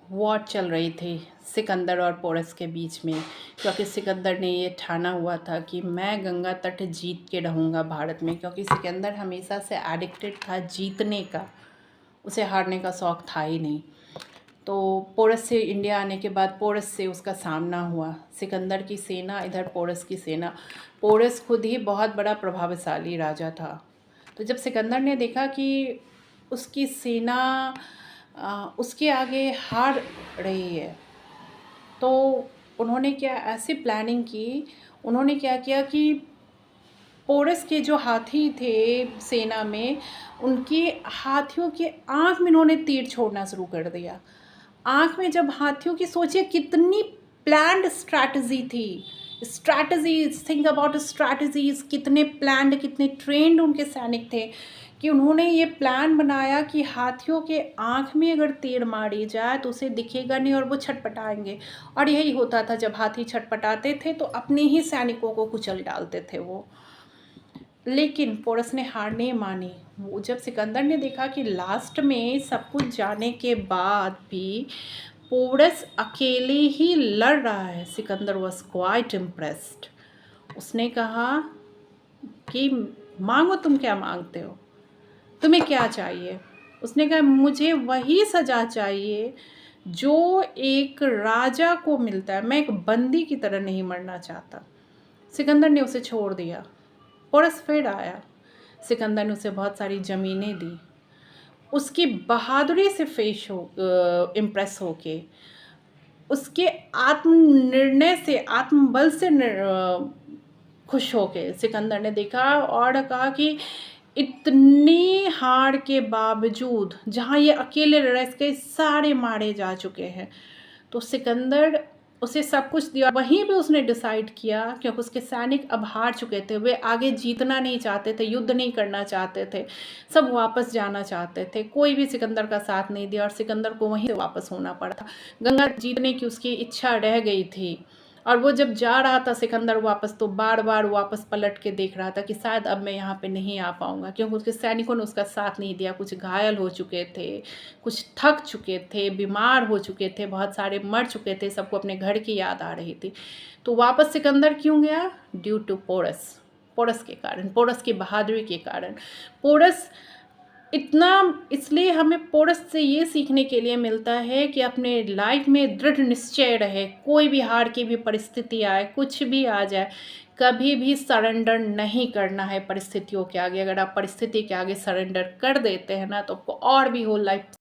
War चल रही थी सिकंदर और पोरस के बीच में, क्योंकि सिकंदर ने ये ठाना हुआ था कि मैं गंगा तट जीत के रहूँगा भारत में, क्योंकि सिकंदर हमेशा से एडिक्टेड था जीतने का, उसे हारने का शौक़ था ही नहीं। तो पोरस से इंडिया आने के बाद पोरस से उसका सामना हुआ, सिकंदर की सेना इधर पोरस की सेना। पोरस खुद ही बहुत बड़ा प्रभावशाली राजा था। तो जब सिकंदर ने देखा कि उसकी सेना उसके आगे हार रही है, तो उन्होंने ऐसी प्लानिंग की, उन्होंने क्या किया कि पोरस के जो हाथी थे सेना में, उनके हाथियों के आँख में इन्होंने तीर छोड़ना शुरू कर दिया। आँख में जब हाथियों की, सोचिए कितनी प्लान्ड स्ट्रैटेजी थी। स्ट्रैटेजीज, थिंक अबाउट स्ट्रैटेजीज, कितने प्लान्ड, कितने ट्रेंड उनके सैनिक थे कि उन्होंने ये प्लान बनाया कि हाथियों के आँख में अगर तीर मारी जाए तो उसे दिखेगा नहीं और वो छटपटाएंगे। और यही होता था, जब हाथी छटपटाते थे तो अपने ही सैनिकों को कुचल डालते थे वो। लेकिन पोरस ने हार नहीं मानी। वो जब सिकंदर ने देखा कि लास्ट में सब कुछ जाने के बाद भी पोरस अकेले ही लड़ रहा है, सिकंदर वॉज क्वाइट इम्प्रेस्ड। उसने कहा कि मांगो, तुम क्या मांगते हो, तुम्हें क्या चाहिए? उसने कहा मुझे वही सज़ा चाहिए जो एक राजा को मिलता है, मैं एक बंदी की तरह नहीं मरना चाहता। सिकंदर ने उसे छोड़ दिया। पोरस फिर आया, सिकंदर ने उसे बहुत सारी ज़मीनें दी। उसकी बहादुरी से इम्प्रेस होके, उसके आत्मनिर्णय से, आत्मबल से खुश होके सिकंदर ने देखा और कहा कि इतनी हार के बावजूद जहाँ ये अकेले लड़ा, इसके सारे मारे जा चुके हैं, तो सिकंदर उसे सब कुछ दिया। वहीं पे उसने डिसाइड किया, क्योंकि उसके सैनिक अब हार चुके थे, वे आगे जीतना नहीं चाहते थे, युद्ध नहीं करना चाहते थे, सब वापस जाना चाहते थे। कोई भी सिकंदर का साथ नहीं दिया और सिकंदर को वहीं से वापस होना पड़ा था। गंगा जीतने की उसकी इच्छा रह गई थी और वो जब जा रहा था सिकंदर वापस, तो बार बार वापस पलट के देख रहा था कि शायद अब मैं यहाँ पे नहीं आ पाऊँगा, क्योंकि उसके सैनिकों ने उसका साथ नहीं दिया। कुछ घायल हो चुके थे, कुछ थक चुके थे, बीमार हो चुके थे, बहुत सारे मर चुके थे, सबको अपने घर की याद आ रही थी। तो वापस सिकंदर क्यों गया? ड्यू टू पोरस, पोरस के कारण, पोरस की बहादुरी के कारण। पोरस इतना, इसलिए हमें पोरस से ये सीखने के लिए मिलता है कि अपने लाइफ में दृढ़ निश्चय रहे। कोई भी हार की भी परिस्थिति आए, कुछ भी आ जाए, कभी भी सरेंडर नहीं करना है परिस्थितियों के आगे। अगर आप परिस्थिति के आगे सरेंडर कर देते हैं ना, तो आपको और भी होल लाइफ